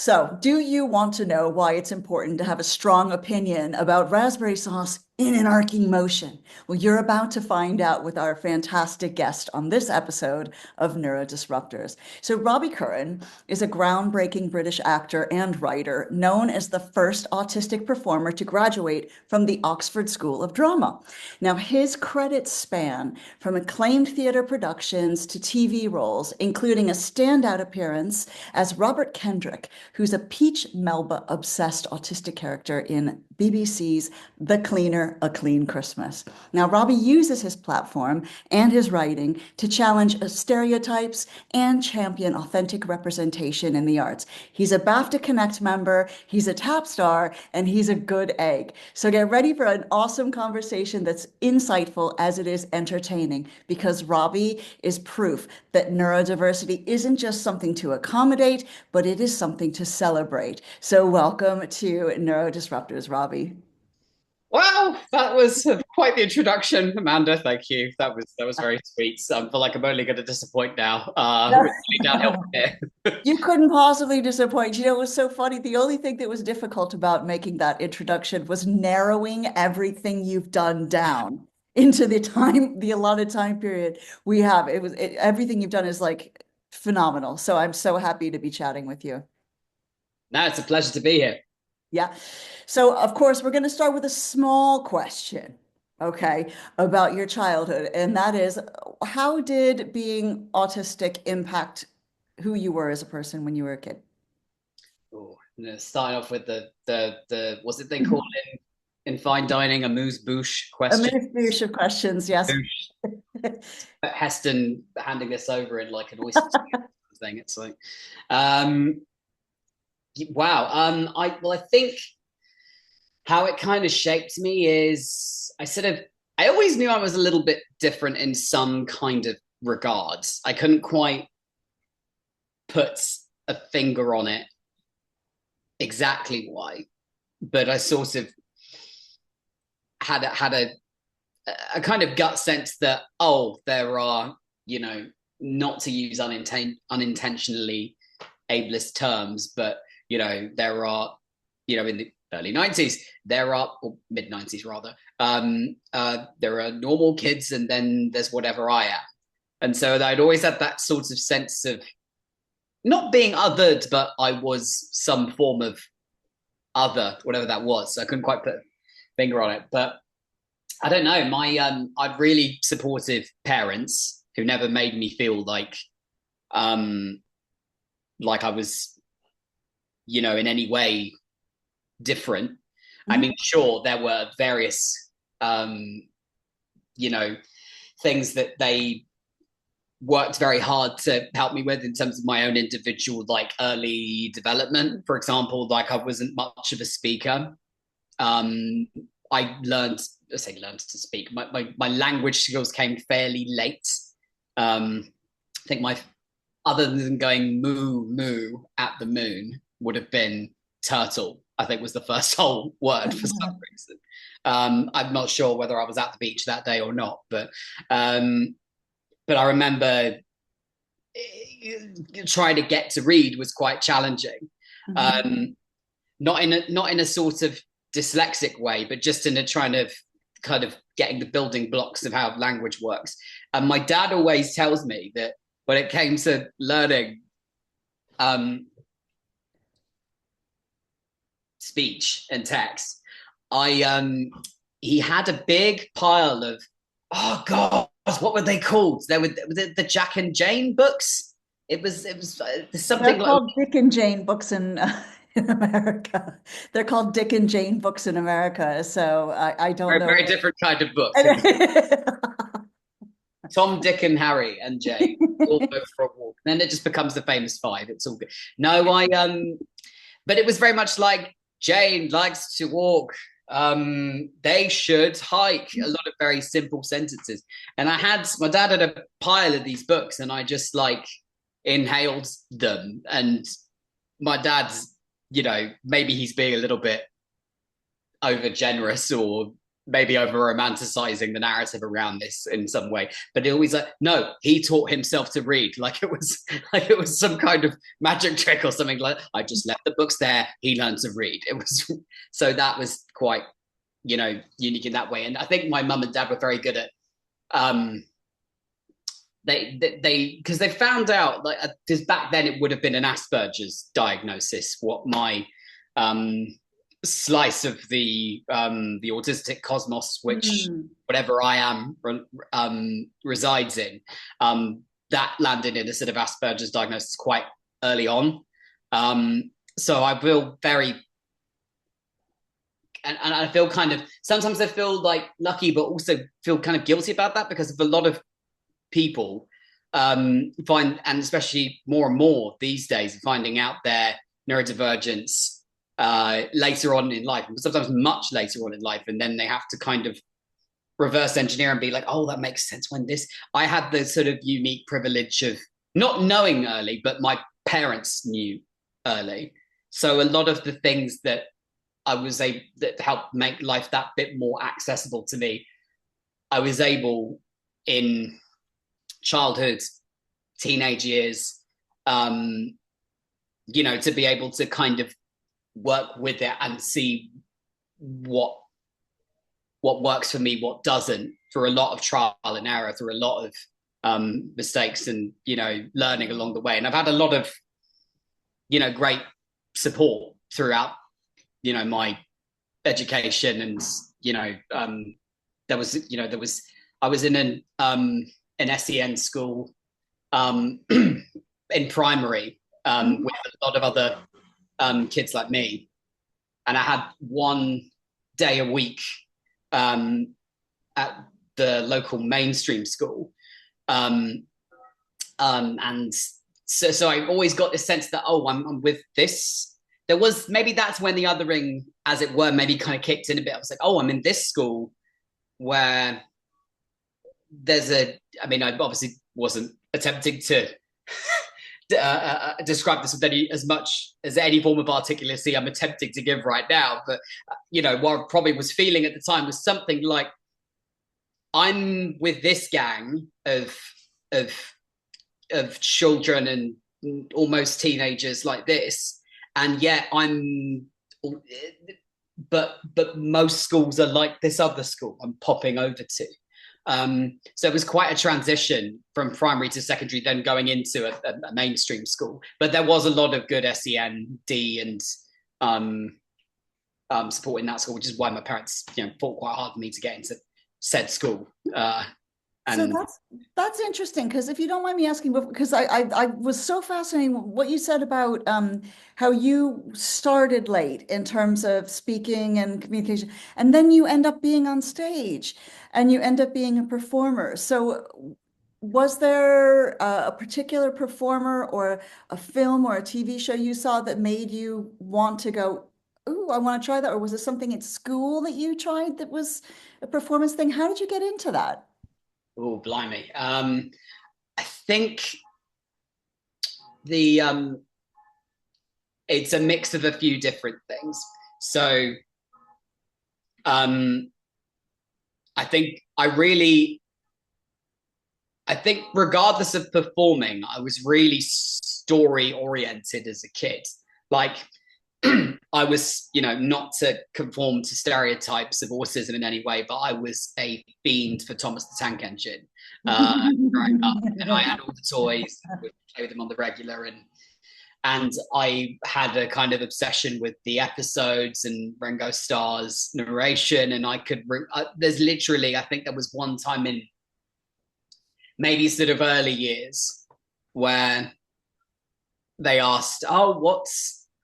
So, do you want to know why it's important to have a strong opinion about raspberry sauce in an arcing motion? Well, you're about to find out with our fantastic guest on this episode of Neurodisruptors. So, Robbie Curran is a groundbreaking British actor and writer, known as the first autistic performer to graduate from the Oxford School of Drama. Now, his credits span from acclaimed theater productions to TV roles, including a standout appearance as Robert Kendrick, who's a Peach Melba-obsessed autistic character in BBC's The Cleaner, A Clean Christmas. Now, Robbie uses his platform and his writing to challenge stereotypes and champion authentic representation in the arts. He's a BAFTA Connect member, he's a TAP star, and he's a good egg. So get ready for an awesome conversation that's insightful as it is entertaining, because Robbie is proof that neurodiversity isn't just something to accommodate, but it is something to celebrate. So welcome to Neurodisruptors, Robbie. Wow, that was quite the introduction, Amanda. Thank you. That was very sweet. I feel like I'm only going to disappoint now. Really downhill from here. You couldn't possibly disappoint. You know, it was so funny. The only thing that was difficult about making that introduction was narrowing everything you've done down into the allotted time period we have. Everything you've done is like phenomenal. So I'm so happy to be chatting with you. No, it's a pleasure to be here. Yeah. So, of course, we're going to start with a small question, okay, about your childhood. And that is, how did being autistic impact who you were as a person when you were a kid? Oh, starting off with the what's it they call in fine dining, a amuse bouche A question. myriad of questions, yes. Heston handing this over in like an oyster thing. It's like, um, wow. I think how it kind of shaped me is I always knew I was a little bit different in some kind of regards. I couldn't quite put a finger on it exactly why, but I sort of had a kind of gut sense that, oh, there are, not to use unintentionally ableist terms, but there are, in the early 90s, or mid 90s rather, there are normal kids and then there's whatever I am. And so I'd always had that sort of sense of not being othered, but I was some form of other, whatever that was. So I couldn't quite put a finger on it. But I don't know, I'd really supportive parents who never made me feel like I was, in any way different. Mm-hmm. I mean, sure, there were various, things that they worked very hard to help me with in terms of my own individual, like early development. For example, like I wasn't much of a speaker. I learned to speak. My language skills came fairly late. I think other than going moo moo at the moon would have been turtle. I think was the first whole word for some reason. I'm not sure whether I was at the beach that day or not, but I remember trying to get to read was quite challenging. Mm-hmm. Not in a sort of dyslexic way, but just in a trying to kind of getting the building blocks of how language works. And my dad always tells me that when it came to learning speech and text, he had a big pile of, oh God, what were they called? They were the Jack and Jane books. It was something They're called Dick and Jane books in America. They're called Dick and Jane books in America. So I don't know. Very different kind of book. Tom, Dick, and Harry and Jane all go for a walk. Then it just becomes the famous five. It's all good. No, but it was very much like Jane likes to walk. They should hike. A lot of very simple sentences. And my dad had a pile of these books, and I just like inhaled them. And my dad's, maybe he's being a little bit over generous or maybe over romanticizing the narrative around this in some way, but it always like, no, he taught himself to read, like it was some kind of magic trick or something. Like, I just left the books there, he learned to read. It was so that was quite, you know, unique in that way. And I think my mum and dad were very good at they because they found out, like, because back then it would have been an Asperger's diagnosis, what my slice of the autistic cosmos, which whatever I am resides in, that landed in a sort of Asperger's diagnosis quite early on. So I feel very, and I feel kind of, sometimes I feel like lucky, but also feel kind of guilty about that, because of a lot of people find, and especially more and more these days, finding out their neurodivergence later on in life, sometimes much later on in life, and then they have to kind of reverse engineer and be like, oh, that makes sense when this. I had the sort of unique privilege of not knowing early, but my parents knew early. So a lot of the things that I was able, that helped make life that bit more accessible to me, I was able in childhood, teenage years, you know, to be able to kind of work with it and see what works for me, what doesn't, through a lot of trial and error, through a lot of mistakes and, you know, learning along the way. And I've had a lot of, you know, great support throughout, you know, my education. And, you know, I was in an SEN school in primary with a lot of other kids like me. And I had one day a week at the local mainstream school. And so I always got this sense that, oh, I'm with this. There was, maybe that's when the othering, as it were, maybe kind of kicked in a bit. I was like, oh, I'm in this school where there's I obviously wasn't attempting to describe this with any form of articulacy I'm attempting to give right now. But, you know, what I probably was feeling at the time was something like, I'm with this gang of children and almost teenagers like this, and yet but most schools are like this other school I'm popping over to. So it was quite a transition from primary to secondary, then going into a mainstream school. But there was a lot of good SEND and support in that school, which is why my parents, you know, fought quite hard for me to get into said school. So that's interesting, because if you don't mind me asking, because I was so fascinated what you said about how you started late in terms of speaking and communication, and then you end up being on stage and you end up being a performer. So was there a particular performer or a film or a TV show you saw that made you want to go, ooh, I want to try that? Or was it something at school that you tried that was a performance thing? How did you get into that? Oh, blimey. I think the it's a mix of a few different things. So I think regardless of performing, I was really story oriented as a kid. Like, I was, you know, not to conform to stereotypes of autism in any way, but I was a fiend for Thomas the Tank Engine growing up, and I had all the toys, would play with them on the regular, and I had a kind of obsession with the episodes and Ringo Starr's narration, and I could. There's literally, I think there was one time in maybe sort of early years where they asked, "Oh,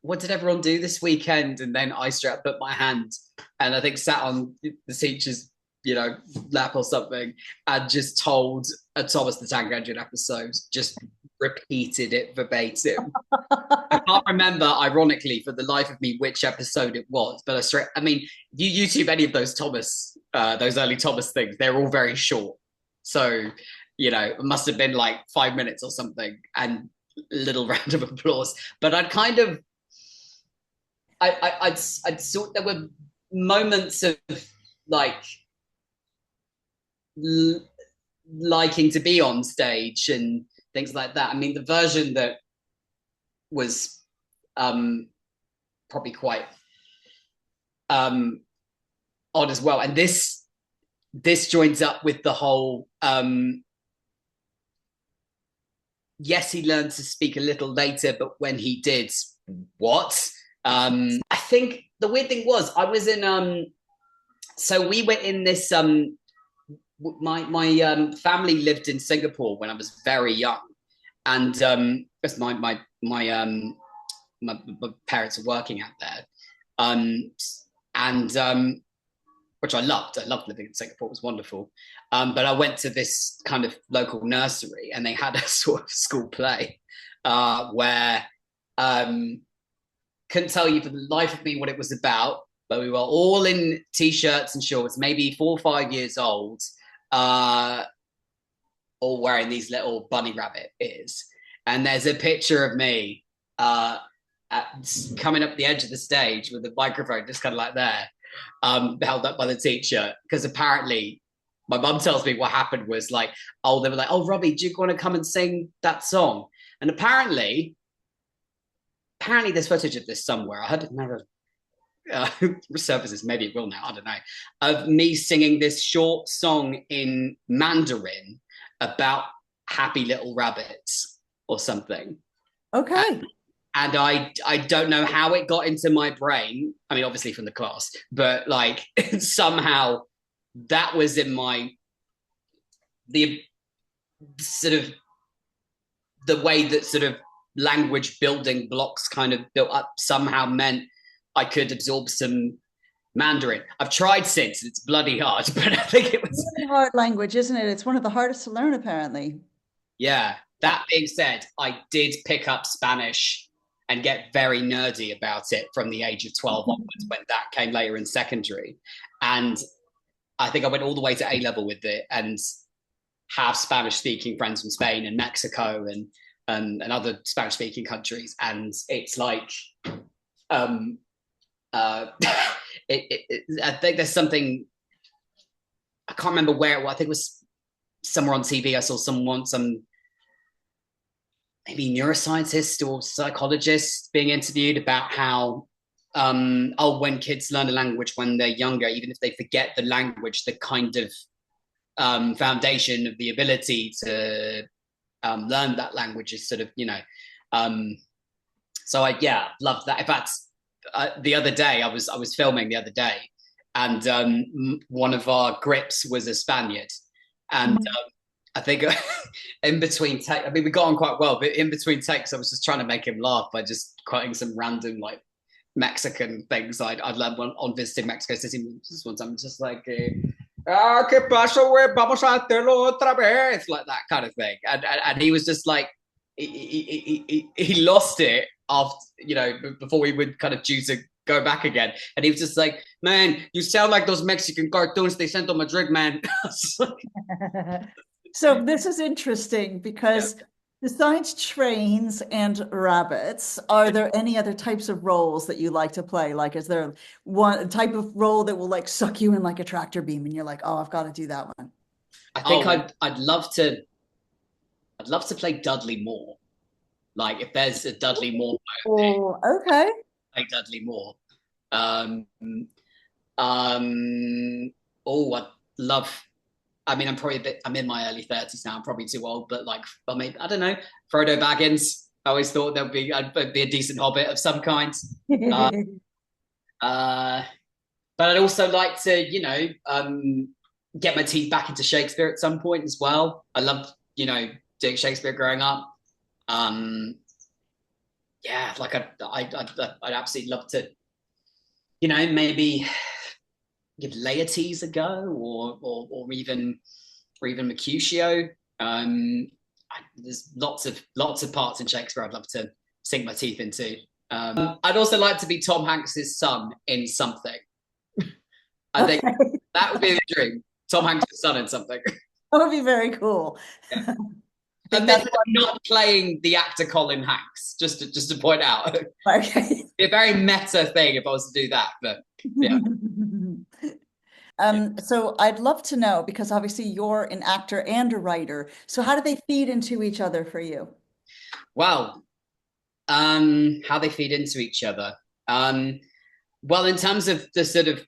what did everyone do this weekend?" And then I straight up put my hand, and I think sat on the teacher's, you know, lap or something, and just told a Thomas the Tank Engine episode, just repeated it verbatim. I can't remember, ironically, for the life of me, which episode it was, but you YouTube any of those those early Thomas things, they're all very short. So, you know, it must have been like 5 minutes or something, and a little round of applause. But I'd kind of, I'd thought there were moments of like liking to be on stage and things like that. I mean, the version that was probably quite odd as well, and this joins up with the whole yes, he learned to speak a little later, but when he did, what? I think the weird thing was I was in so we were in this my family lived in Singapore when I was very young, and because my parents are working out there, and which I loved. I loved living in Singapore. It was wonderful. But I went to this kind of local nursery, and they had a sort of school play where couldn't tell you for the life of me what it was about, but we were all in t-shirts and shorts, maybe 4 or 5 years old, all wearing these little bunny rabbit ears. And there's a picture of me coming up the edge of the stage with the microphone just kind of like there, held up by the teacher, because apparently my mum tells me what happened was like, oh, they were like, oh, Robbie, do you want to come and sing that song? And apparently there's footage of this somewhere. I had it never resurfaces, maybe it will now, I don't know, of me singing this short song in Mandarin about happy little rabbits or something. Okay. And I don't know how it got into my brain. I mean, obviously from the class, but like somehow that was in the sort of the way that sort of language building blocks kind of built up somehow meant I could absorb some Mandarin. I've tried since, it's bloody hard, but I think it was It's a hard language, isn't it? It's one of the hardest to learn, apparently. Yeah. That being said, I did pick up Spanish and get very nerdy about it from the age of 12 onwards, when that came later in secondary. And I think I went all the way to A-level with it, and have Spanish-speaking friends from Spain and Mexico and other Spanish-speaking countries. And it's like, I think there's something, I can't remember where it was. I think it was somewhere on TV. I saw some maybe neuroscientist or psychologist being interviewed about how when kids learn a language when they're younger, even if they forget the language, the kind of foundation of the ability to learn that language is sort of, so I loved that. In fact, the other day I was filming the other day, and one of our grips was a Spaniard, and I think in between takes, I mean, we got on quite well, but in between takes, I was just trying to make him laugh by just quoting some random like Mexican things I'd learned on visiting Mexico City one time, just like, ¿qué pasó, güey? Vamos a hacerlo otra vez, like that kind of thing. And he was just like, he lost it after, before we would kind of due to go back again. And he was just like, man, you sound like those Mexican cartoons they sent on Madrid, man. So this is interesting because besides trains and rabbits, are there any other types of roles that you like to play? Like, is there one type of role that will like suck you in like a tractor beam and you're like, oh, I've got to do that one? I think I'd love to play Dudley Moore. Like if there's a Dudley Moore biopic, okay. Play Dudley Moore. I'd love, I mean, I'm in my early 30s now. I'm probably too old, but like, I don't know, Frodo Baggins. I always thought I'd be a decent hobbit of some kind. But I'd also like to, get my teeth back into Shakespeare at some point as well. I loved, doing Shakespeare growing up. Like I'd absolutely love to, maybe give Laertes a go, or even Mercutio. There's lots of parts in Shakespeare I'd love to sink my teeth into. I'd also like to be Tom Hanks's son in something. I think that would be a dream. Tom Hanks' son in something. That would be very cool. Yeah. And then not playing the actor Colin Hanks, just to point out. Okay. It'd be a very meta thing if I was to do that, but yeah. So I'd love to know, because obviously you're an actor and a writer. So how do they feed into each other for you? Well, how they feed into each other. Well, in terms of the sort of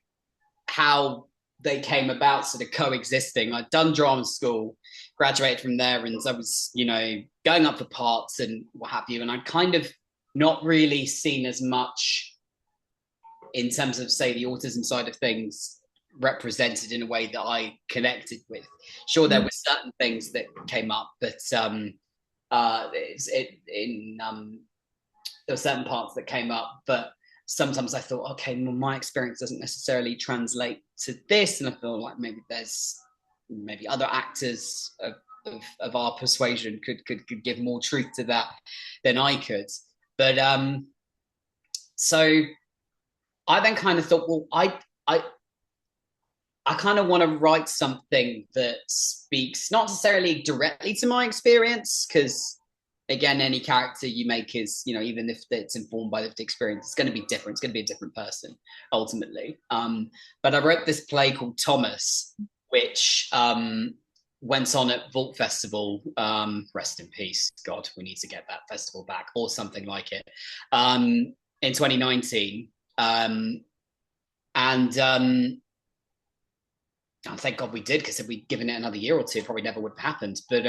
how they came about sort of coexisting, I'd done drama school, graduated from there, and I was, going up for parts and what have you. And I'd kind of not really seen as much in terms of, say, the autism side of things represented in a way that I connected with. Sure, there were certain things that came up, but there were certain parts that came up, but sometimes I thought, okay, well, my experience doesn't necessarily translate to this, and I feel like maybe there's other actors of our persuasion could give more truth to that than I could. But so I then kind of thought, well, I kind of want to write something that speaks not necessarily directly to my experience, because again, any character you make is, even if it's informed by lived experience, it's going to be different. It's going to be a different person ultimately. But I wrote this play called Thomas, which went on at Vault Festival. Rest in peace. God, we need to get that festival back, or something like it, in 2019. Thank God we did, because if we'd given it another year or two, it probably never would have happened. But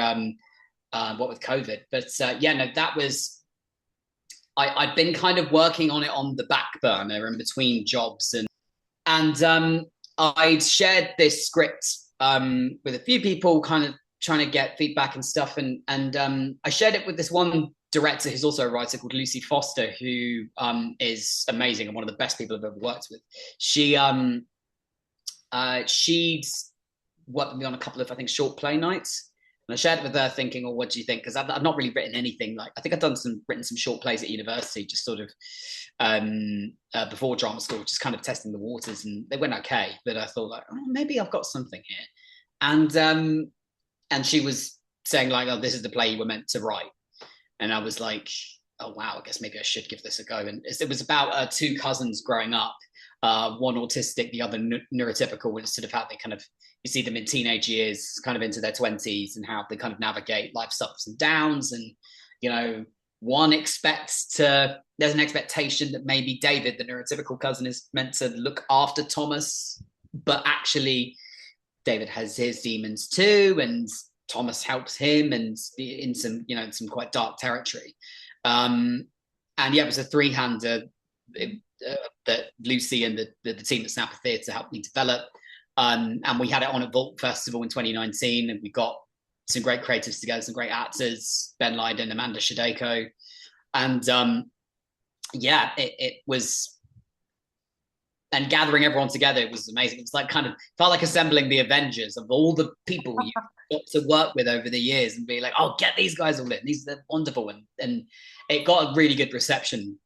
what with COVID. But that was, I'd been kind of working on it on the back burner in between jobs, and I'd shared this script with a few people, kind of trying to get feedback and stuff, and I shared it with this one director who's also a writer called Lucy Foster, who is amazing and one of the best people I've ever worked with. She'd worked with me on a couple of, I think, short play nights. And I shared it with her thinking, what do you think? Because I've not really written anything. Like, I think I've written some short plays at university, just sort of before drama school, just kind of testing the waters, and they went okay. But I thought, like, maybe I've got something here. And she was saying, like, oh, this is the play you were meant to write. And I was like, oh, wow, I guess maybe I should give this a go. And it was about two cousins growing up, one autistic, the other neurotypical, and sort of how they kind of, you see them in teenage years, kind of into their 20s, and how they kind of navigate life's ups and downs. And, there's an expectation that maybe David, the neurotypical cousin, is meant to look after Thomas, but actually David has his demons too, and Thomas helps him, and in some, some quite dark territory. It was a three-hander that Lucy and the team at Snapper Theatre helped me develop. And we had it on at Vault Festival in 2019, and we got some great creatives together, some great actors, Ben Lydon, Amanda Shadeko. And it was, and gathering everyone together, it was amazing. It was like felt like assembling the Avengers of all the people you got to work with over the years, and be like, oh, get these guys all in. They're wonderful. And it got a really good reception,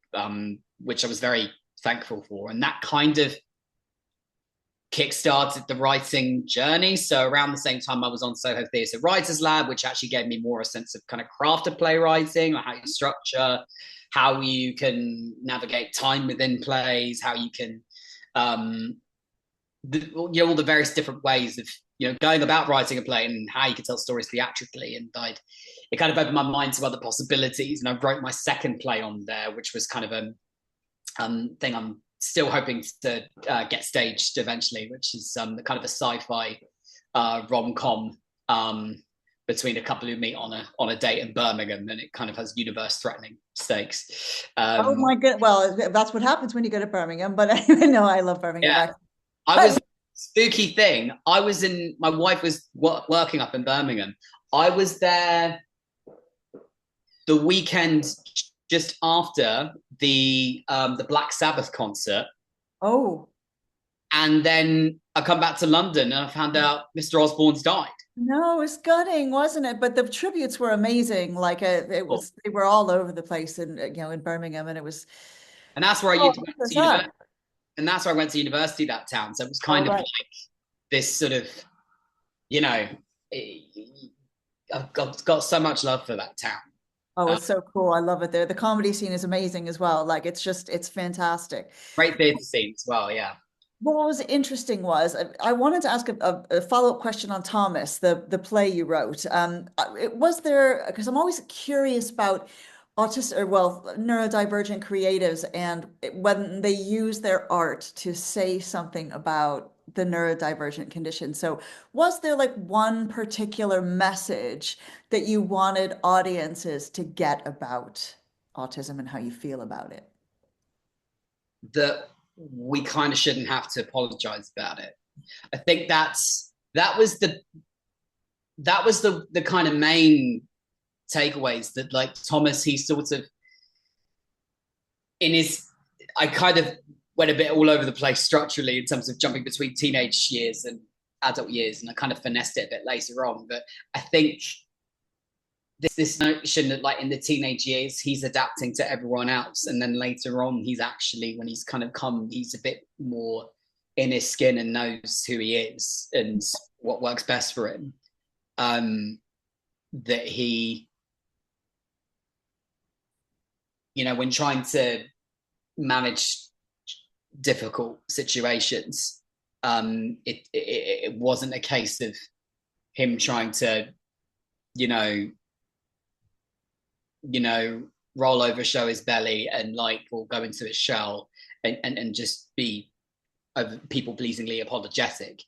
which I was very thankful for. And that kind of kickstarted the writing journey. So around the same time, I was on Soho Theatre Writers Lab, which actually gave me more a sense of kind of craft of playwriting, or how you structure, how you can navigate time within plays, how you can, all the various different ways of, going about writing a play, and how you can tell stories theatrically. And it kind of opened my mind to other possibilities. And I wrote my second play on there, which was kind of a thing I'm still hoping to get staged eventually, which is kind of a sci-fi rom-com between a couple who meet on a date in Birmingham, and it kind of has universe-threatening stakes. Oh my god! Well, that's what happens when you go to Birmingham. But I love Birmingham. Yeah, I was spooky thing. My wife was working up in Birmingham. I was there the weekend just after the Black Sabbath concert. Oh. And then I come back to London, and I found out Mr. Osborne's died. No, it was gutting, wasn't it? But the tributes were amazing. Like they were all over the place in Birmingham, and it was. And that's where I went to university. And that's where I went to university, that town. So it was kind of like this sort of, I've got so much love for that town. Oh, it's so cool. I love it there. The comedy scene is amazing as well. Like it's fantastic. Great theatre scene as well, yeah. What was interesting was I wanted to ask a follow-up question on Thomas, the play you wrote. Was there, because I'm always curious about autistic, or well, neurodivergent creatives and when they use their art to say something about the neurodivergent condition. So was there like one particular message that you wanted audiences to get about autism and how you feel about it? That we kind of shouldn't have to apologize about it. I think that was the kind of main takeaways, that like Thomas, he sort of in his, I kind of went a bit all over the place structurally in terms of jumping between teenage years and adult years, and I kind of finessed it a bit later on. But I think this notion that like in the teenage years he's adapting to everyone else, and then later on he's actually, when he's kind of come, he's a bit more in his skin and knows who he is and what works best for him. That he, when trying to manage difficult situations, it wasn't a case of him trying to, roll over, show his belly, and like, or go into his shell and just be over people pleasingly apologetic.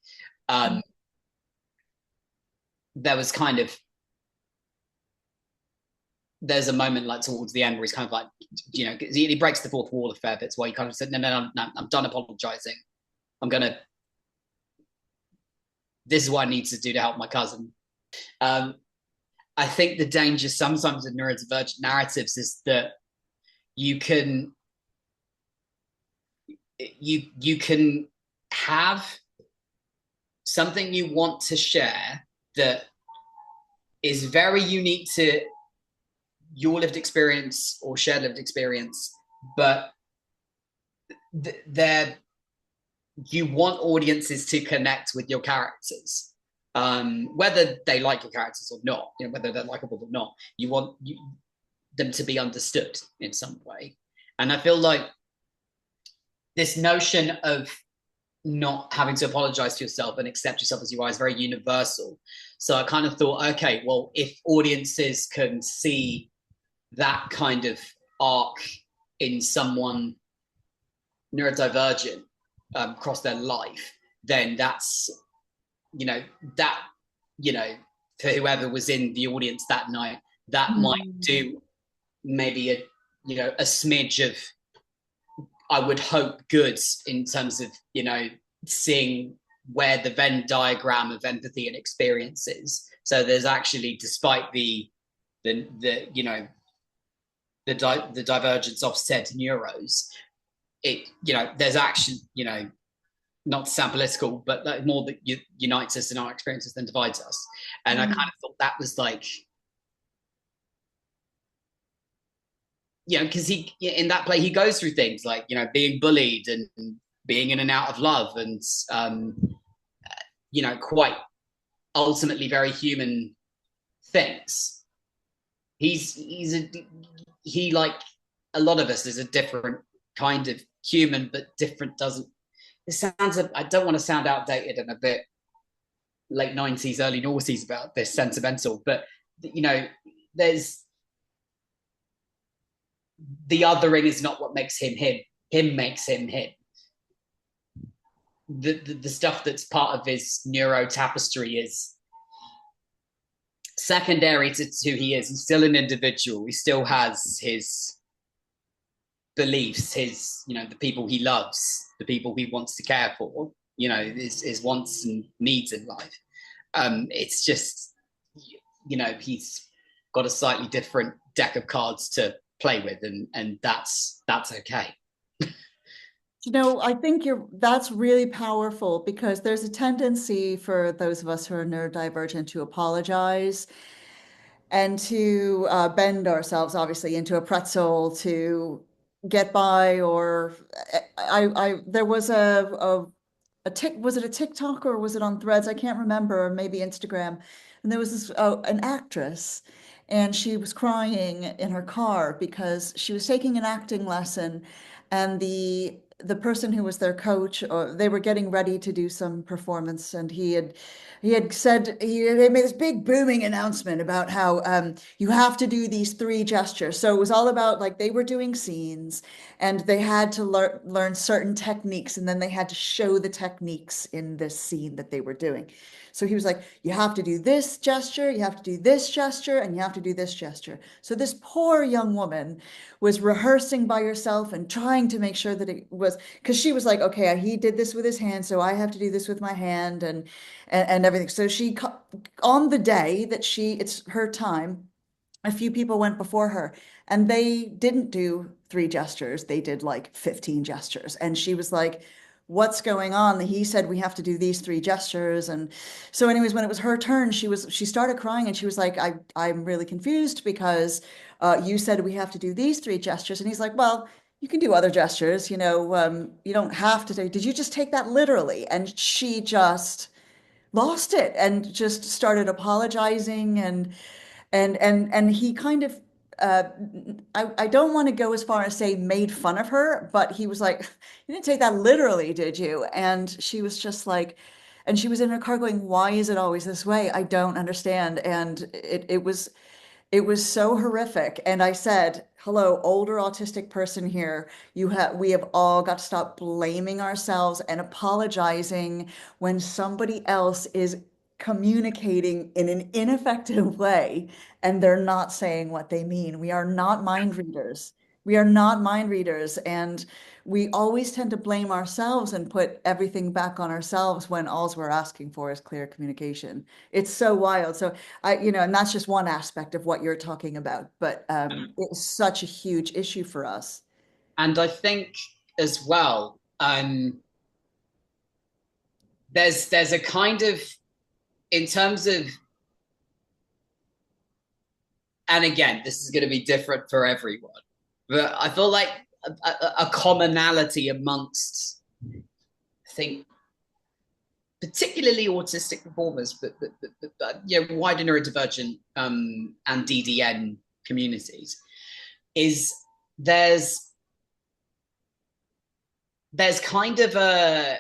There's a moment like towards the end where he's kind of like, he breaks the fourth wall a fair bit, where he kind of said, no, I'm done apologizing. This is what I need to do to help my cousin. I think the danger sometimes in neurodivergent narratives is that you can have something you want to share that is very unique to your lived experience or shared lived experience, but you want audiences to connect with your characters, whether they like your characters or not, whether they're likable or not. You want them to be understood in some way. And I feel like this notion of not having to apologize to yourself and accept yourself as you are is very universal. So I kind of thought, okay, well, if audiences can see that kind of arc in someone neurodivergent across their life, then that's, for whoever was in the audience that night, that might do maybe a smidge of, I would hope, good in terms of, seeing where the Venn diagram of empathy and experience is. So there's actually, despite the divergence of said neuros, there's actually, not to sound political, but like more that unites us in our experiences than divides us. And I kind of thought that was like, because he, in that play, he goes through things like, being bullied and being in and out of love, and, quite ultimately very human things. He, like a lot of us, is a different kind of human, but different doesn't, it sounds, I don't want to sound outdated and a bit late 90s, early noughties about this, sentimental, but, there's, the othering is not what makes him him. Him makes him him. The stuff that's part of his neuro tapestry is secondary to who he is. He's still an individual. He still has his beliefs, his, the people he loves, the people he wants to care for, his wants and needs in life. It's just, he's got a slightly different deck of cards to play with, and that's okay. I think that's really powerful, because there's a tendency for those of us who are neurodivergent to apologize and to bend ourselves, obviously, into a pretzel to get by. Or there was was it a TikTok or was it on Threads? I can't remember, or maybe Instagram. And there was this an actress, and she was crying in her car because she was taking an acting lesson, and the the person who was their coach, or they were getting ready to do some performance, and he had said he made this big booming announcement about how you have to do these three gestures. So it was all about, like, they were doing scenes and they had to learn certain techniques, and then they had to show the techniques in this scene that they were doing. So he was like, you have to do this gesture, you have to do this gesture, and you have to do this gesture. So this poor young woman was rehearsing by herself and trying to make sure that it was, because she was like, okay, he did this with his hand, so I have to do this with my hand, and everything. So she, on the day that it's her time, a few people went before her and they didn't do three gestures. They did like 15 gestures. And she was like, what's going on? He said we have to do these three gestures. And so anyways, when it was her turn, she started crying and she was like, I'm really confused because you said we have to do these three gestures. And he's like, well, you can do other gestures, you don't have to did you just take that literally? And she just lost it and just started apologizing, and he kind of uh, I don't want to go as far as say made fun of her, but he was like, you didn't take that literally, did you? And she was just like, and she was in her car going, why is it always this way? I don't understand. And it was so horrific. And I said, hello, older autistic person here. We have all got to stop blaming ourselves and apologizing when somebody else is communicating in an ineffective way and they're not saying what they mean. We are not mind readers. We are not mind readers. And we always tend to blame ourselves and put everything back on ourselves when all we're asking for is clear communication. It's so wild. So and that's just one aspect of what you're talking about, but it's such a huge issue for us. And I think as well, there's a kind of, in terms of, and again, this is going to be different for everyone, but I feel like a commonality amongst, I think, particularly autistic performers, but wider neurodivergent and DDN communities, is there's kind of a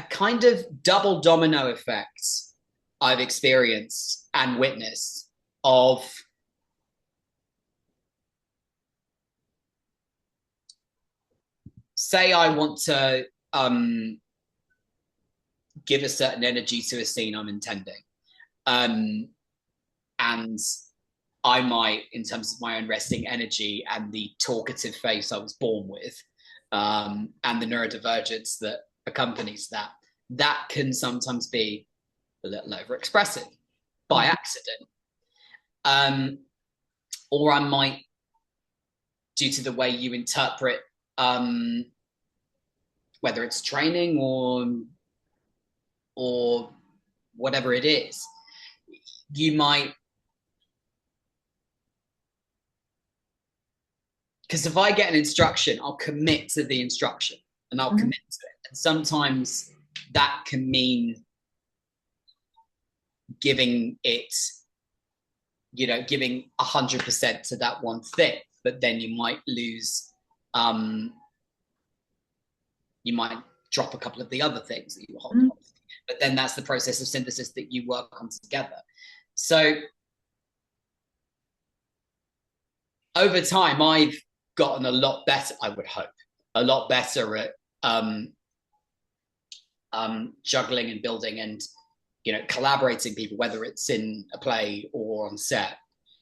kind of double domino effect I've experienced and witnessed of say I want to give a certain energy to a scene I'm intending. And I might, in terms of my own resting energy and the talkative face I was born with, and the neurodivergence that accompanies that, that can sometimes be a little overexpressive by accident. Or I might, due to the way you interpret, whether it's training or whatever it is, you might, because if I get an instruction, I'll commit to the instruction and I'll commit to it. And sometimes that can mean giving it, giving 100% to that one thing, but then you might lose, you might drop a couple of the other things that you hold on. But then that's the process of synthesis that you work on together. So over time, I've gotten a lot better, I would hope, a lot better at juggling and building and, collaborating people, whether it's in a play or on set,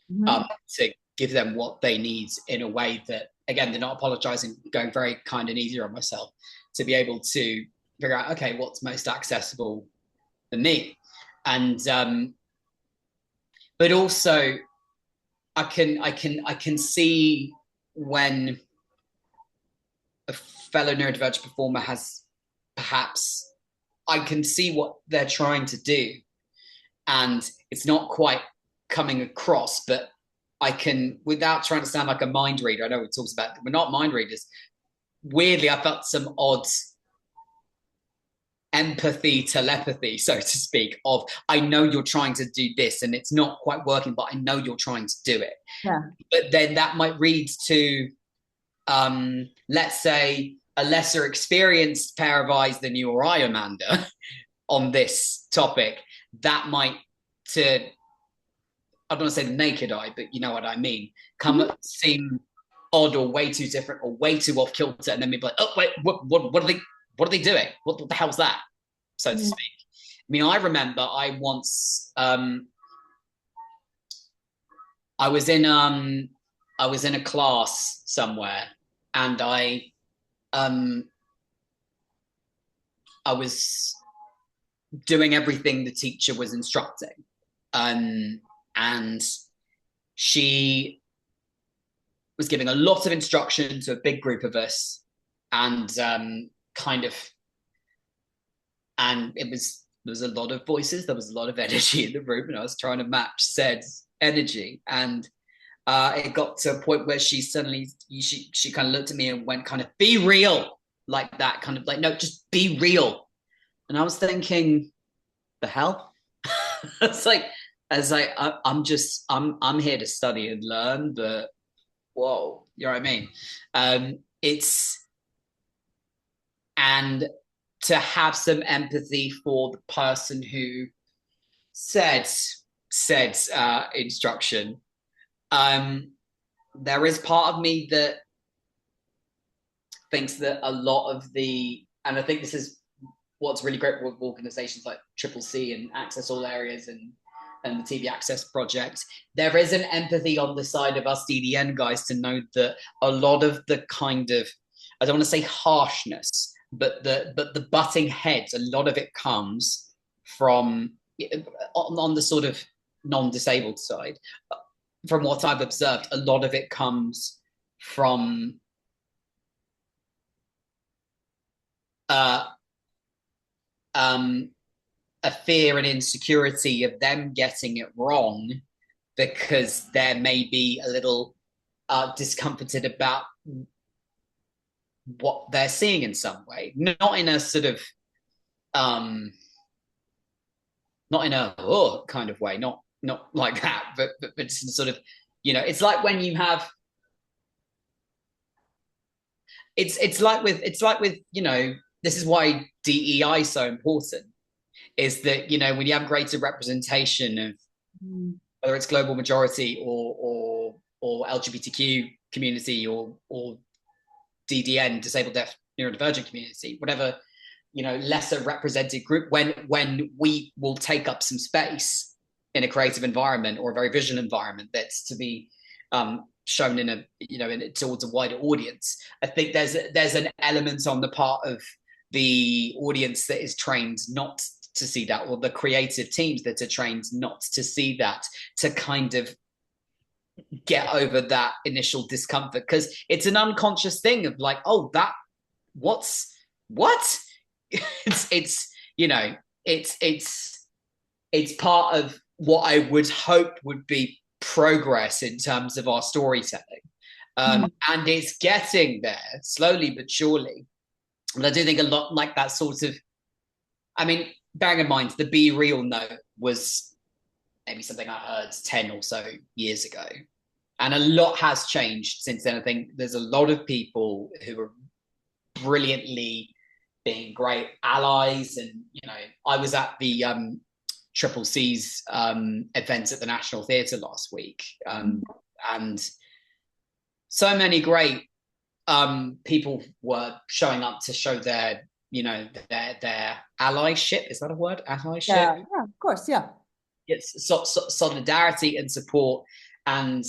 to give them what they need in a way that, again, they're not apologizing, going very kind and easier on myself, to be able to figure out, okay, what's most accessible for me. And, but also I can see when a fellow neurodivergent performer has, perhaps, I can see what they're trying to do and it's not quite coming across, but I can, without trying to sound like a mind reader, I know it talks about, we're not mind readers. Weirdly, I felt some odd empathy, telepathy, so to speak, of, I know you're trying to do this and it's not quite working, but I know you're trying to do it. Yeah. But then that might read to, let's say, a lesser experienced pair of eyes than you or I, Amanda, on this topic, that might, to, I don't want to say the naked eye, but you know what I mean, seem odd or way too different or way too off kilter, and then be like, oh wait, what are they doing? What the hell's that, so to speak? I mean, I remember I once I was in a class somewhere, and I was doing everything the teacher was instructing, and she was giving a lot of instruction to a big group of us, and there was a lot of voices, there was a lot of energy in the room, and I was trying to match said energy, and it got to a point where she suddenly she kind of looked at me and went, kind of, be real, like that, kind of like, no, just be real. And I was thinking, the hell? It's like, I'm here to study and learn, but whoa, you know what I mean? And to have some empathy for the person who said instruction, there is part of me that thinks that a lot of and I think this is what's really great with organizations like Triple C and Access All Areas and the TV Access Project, there is an empathy on the side of us DDN guys to know that a lot of the kind of, I don't want to say harshness, but the butting heads, a lot of it comes from, on the sort of non-disabled side, from what I've observed, a lot of it comes from a fear and insecurity of them getting it wrong, because they may be a little discomforted about what they're seeing in some way, not in a sort of not in a kind of way, not like that, but sort of, it's like when you have, it's like with this is why DEI is so important, is that when you have greater representation of whether it's global majority or LGBTQ community or DDN, disabled deaf neurodivergent community, whatever, lesser represented group, when we will take up some space in a creative environment or a very visual environment that's to be shown in towards a wider audience, I think there's an element on the part of the audience that is trained not to see that, or the creative teams that are trained not to see that, to kind of get over that initial discomfort, because it's an unconscious thing of like, oh, that what it's part of what I would hope would be progress in terms of our storytelling, and it's getting there slowly but surely. But I do think a lot like that sort of, I mean, bearing in mind the Be Real note was maybe something I heard 10 or so years ago, and a lot has changed since then. I think there's a lot of people who are brilliantly being great allies, and I was at the Triple C's event at the National Theatre last week, and so many great people were showing up to show their allyship. Is that a word? Allyship? Yeah, of course, yeah. Yes, solidarity and support, and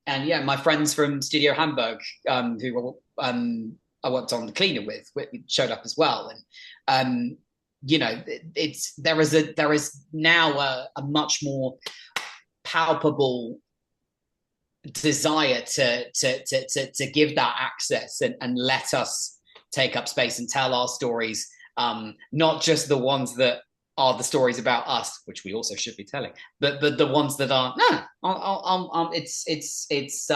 yeah, my friends from Studio Hamburg, who I worked on The Cleaner with, showed up as well, and there is now a much more palpable desire to give that access and let us take up space and tell our stories, not just the ones that are the stories about us, which we also should be telling, but the ones that are it's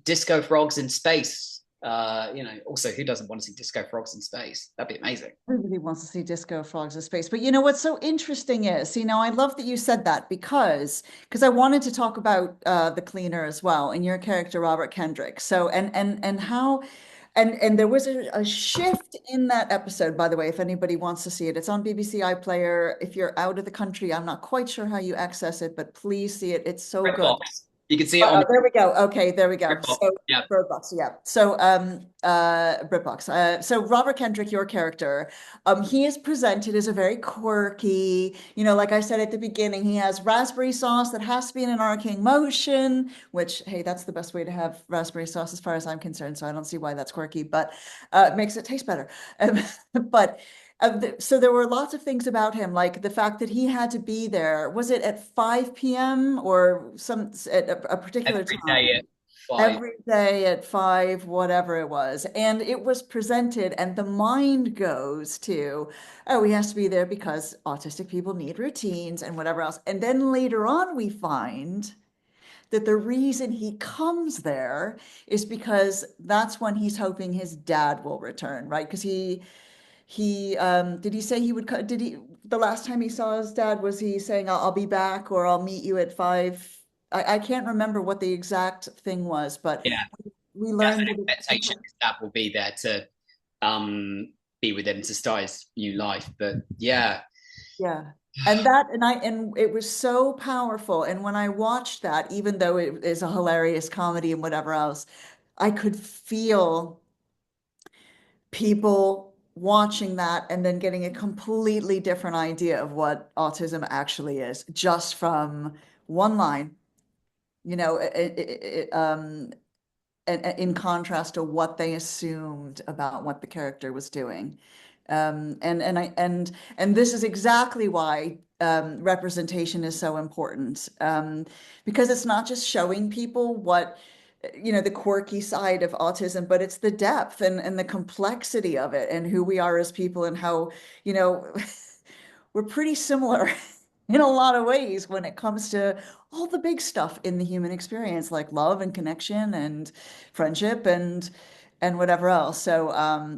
disco frogs in space Also, who doesn't want to see disco frogs in space? That'd be amazing. Everybody wants to see disco frogs in space. But what's so interesting is, I love that you said that because I wanted to talk about the cleaner as well and your character, Robert Kendrick. So and how and there was a shift in that episode, by the way, if anybody wants to see it. It's on BBC iPlayer. If you're out of the country, I'm not quite sure how you access it, but please see it. It's so good. Box. You can see it on. There we go. Okay, there we go. Box. So Yeah. Bird Box, yeah. So BritBox. So Robert Kendrick, your character, he is presented as a very quirky, like I said at the beginning, he has raspberry sauce that has to be in an arcing motion, which, hey, that's the best way to have raspberry sauce as far as I'm concerned. So I don't see why that's quirky, but it makes it taste better. But so there were lots of things about him, like the fact that he had to be there. Was it at 5 p.m. or at a particular Every time? day at 5. Every day at 5, whatever it was. And it was presented, and the mind goes to, oh, he has to be there because autistic people need routines and whatever else. And then later on, we find that the reason he comes there is because that's when he's hoping his dad will return, right? Because he did he say he would did he the last time he saw his dad, was he saying I'll be back or I'll meet you at 5? I can't remember what the exact thing was, but Yeah, we learned that expectation his dad will be there to be with him to start his new life. But yeah, and it was so powerful. And when I watched that, even though it is a hilarious comedy and whatever else, I could feel people watching that and then getting a completely different idea of what autism actually is just from one line, and in contrast to what they assumed about what the character was doing. And this is exactly why representation is so important, because it's not just showing people what, the quirky side of autism, but it's the depth and the complexity of it and who we are as people and how, we're pretty similar in a lot of ways when it comes to all the big stuff in the human experience, like love and connection and friendship and whatever else. So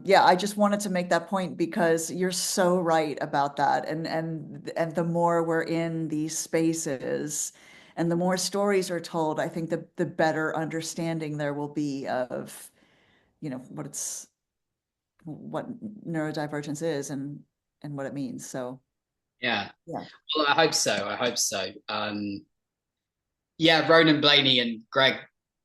yeah, I just wanted to make that point because you're so right about that. And the more we're in these spaces and the more stories are told, I think the better understanding there will be of, what neurodivergence is and what it means. So yeah. yeah. Well, I hope so. I hope so. Yeah, Ronan Blaney and Greg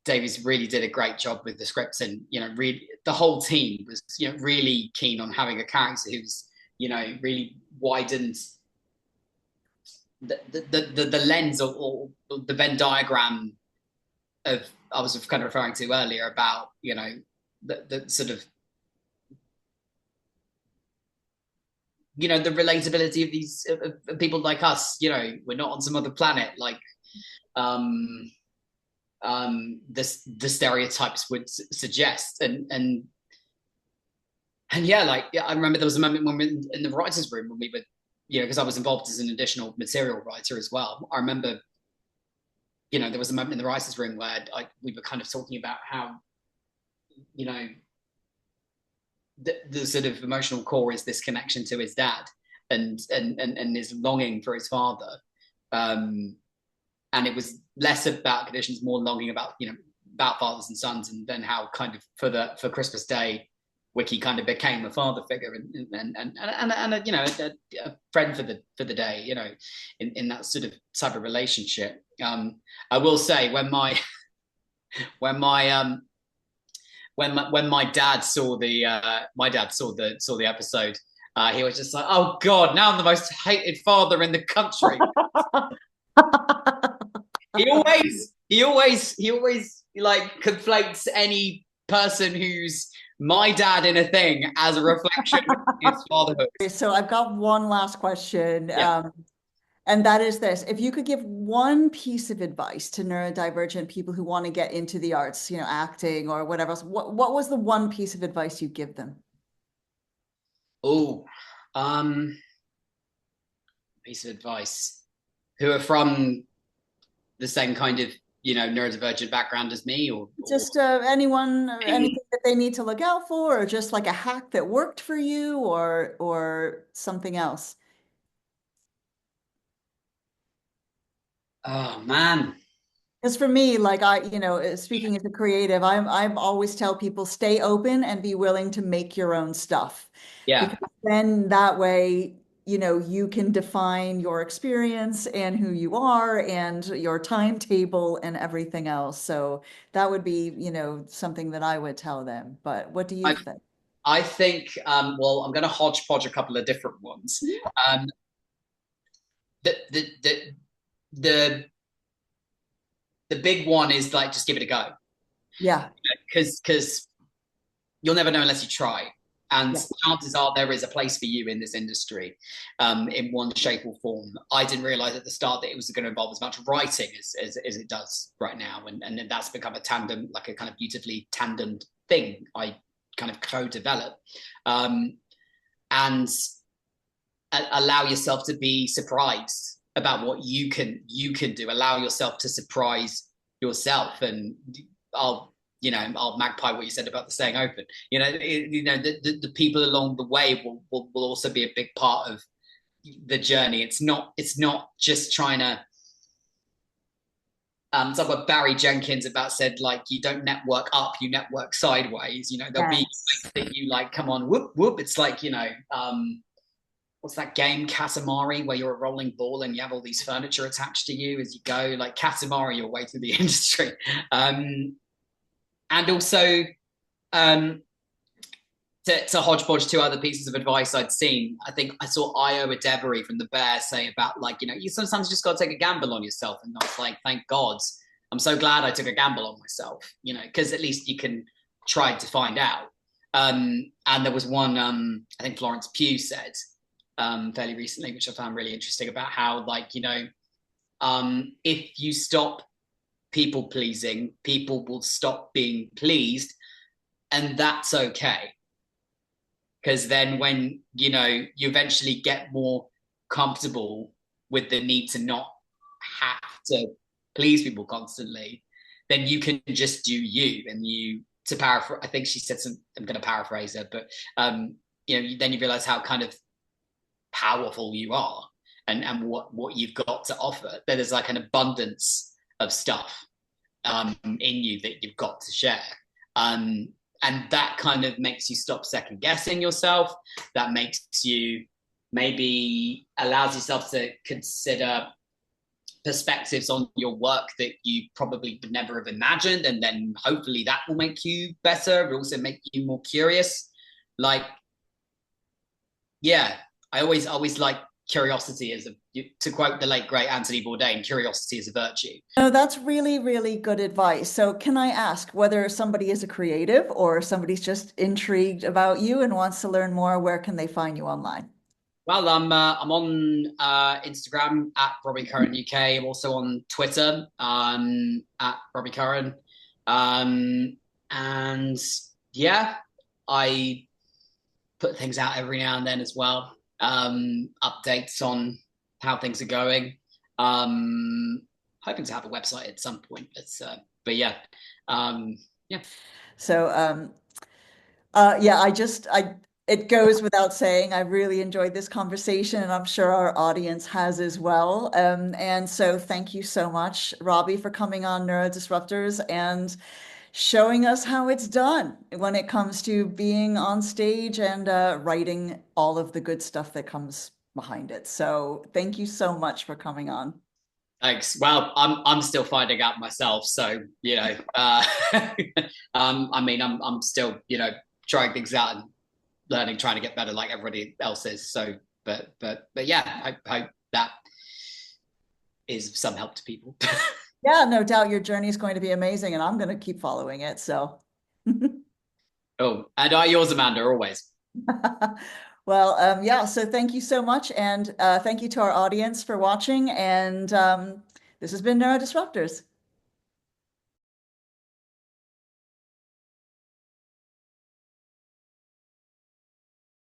Davies really did a great job with the scripts, and really the whole team was really keen on having a character who's really widened the lens or the Venn diagram of I was kind of referring to earlier about the sort of the relatability of these of people like us. We're not on some other planet like the stereotypes would suggest, and yeah, I remember there was a moment when we were in the writers' room when we were, because I was involved as an additional material writer as well. I remember, there was a moment in the writers' room where we were kind of talking about how, the sort of emotional core is this connection to his dad and his longing for his father. And it was less about conditions, more longing about, about fathers and sons, and then how kind of for Christmas Day, Wiki kind of became a father figure and a friend for the day, in that sort of type of relationship. I will say when my dad saw the episode, he was just like, "Oh God, now I'm the most hated father in the country." he always like conflates any person who's my dad in a thing as a reflection of his fatherhood. So I've got one last question. Yeah. And that is this: if you could give one piece of advice to neurodivergent people who want to get into the arts, acting or whatever else, what was the one piece of advice you give them? Oh, piece of advice. Who are from the same kind of, neurodivergent background as me, or just anyone, anything that they need to look out for, or just like a hack that worked for you, or something else? Oh man. Because for me, like speaking as a creative, I'm always tell people stay open and be willing to make your own stuff. Yeah. Because then that way, you can define your experience and who you are and your timetable and everything else. So that would be, something that I would tell them. But what do you I think? I think well, I'm going to hodgepodge a couple of different ones. Um, the the the the the big one is like just give it a go, Yeah, because you'll never know unless you try. And yeah, chances are there is a place for you in this industry, in one shape or form. I didn't realize at the start that it was going to involve as much writing as it does right now. And then that's become a tandem, like a kind of beautifully tandem thing I kind of co-develop. And allow yourself to be surprised about what you can do. Allow yourself to surprise yourself. And I'll magpie what you said about the staying open. The people along the way will also be a big part of the journey. It's not just trying to it's what Barry Jenkins about said, like, you don't network up, you network sideways. There'll be yes. that you like, come on, whoop whoop. It's like, what's that game, Katamari, where you're a rolling ball and you have all these furniture attached to you as you go, like Katamari your way through the industry. And also, to hodgepodge two other pieces of advice I'd seen. I think I saw ION Neurodisruptors from the Bear say about, like, you sometimes just got to take a gamble on yourself. And I was like, thank God, I'm so glad I took a gamble on myself, because at least you can try to find out. And there was one, I think Florence Pugh said fairly recently, which I found really interesting, about how, like, if you stop people pleasing, people will stop being pleased, and that's okay. Because then when you eventually get more comfortable with the need to not have to please people constantly, then you can just do you. And to paraphrase, I think she said some, I'm going to paraphrase her, but then you realize how kind of powerful you are, and what you've got to offer. There's like an abundance of stuff in you that you've got to share. And that kind of makes you stop second guessing yourself. That makes you, maybe allows yourself to consider perspectives on your work that you probably would never have imagined. And then hopefully that will make you better. It will also make you more curious. Like, yeah, I always like curiosity as to quote the late great Anthony Bourdain, curiosity is a virtue. No, that's really, really good advice. So can I ask whether somebody is a creative or somebody's just intrigued about you and wants to learn more, where can they find you online? Well, I'm on Instagram at Robbie Curran UK. I'm also on Twitter at Robbie Curran. And yeah, I put things out every now and then as well. Updates on how things are going. Hoping to have a website at some point. But yeah, yeah. So yeah, it goes without saying, I really enjoyed this conversation, and I'm sure our audience has as well. And so thank you so much, Robbie, for coming on Neurodisruptors and showing us how it's done when it comes to being on stage and writing all of the good stuff that comes behind it. So thank you so much for coming on. Thanks. Well, I'm still finding out myself, so I mean, I'm still trying things out and learning, trying to get better like everybody else is. So, but yeah, I hope that is some help to people. Yeah, no doubt your journey is going to be amazing, and I'm going to keep following it. So, Oh, and are yours, Amanda, always. well, yeah, so thank you so much. And thank you to our audience for watching. And this has been Neurodisruptors.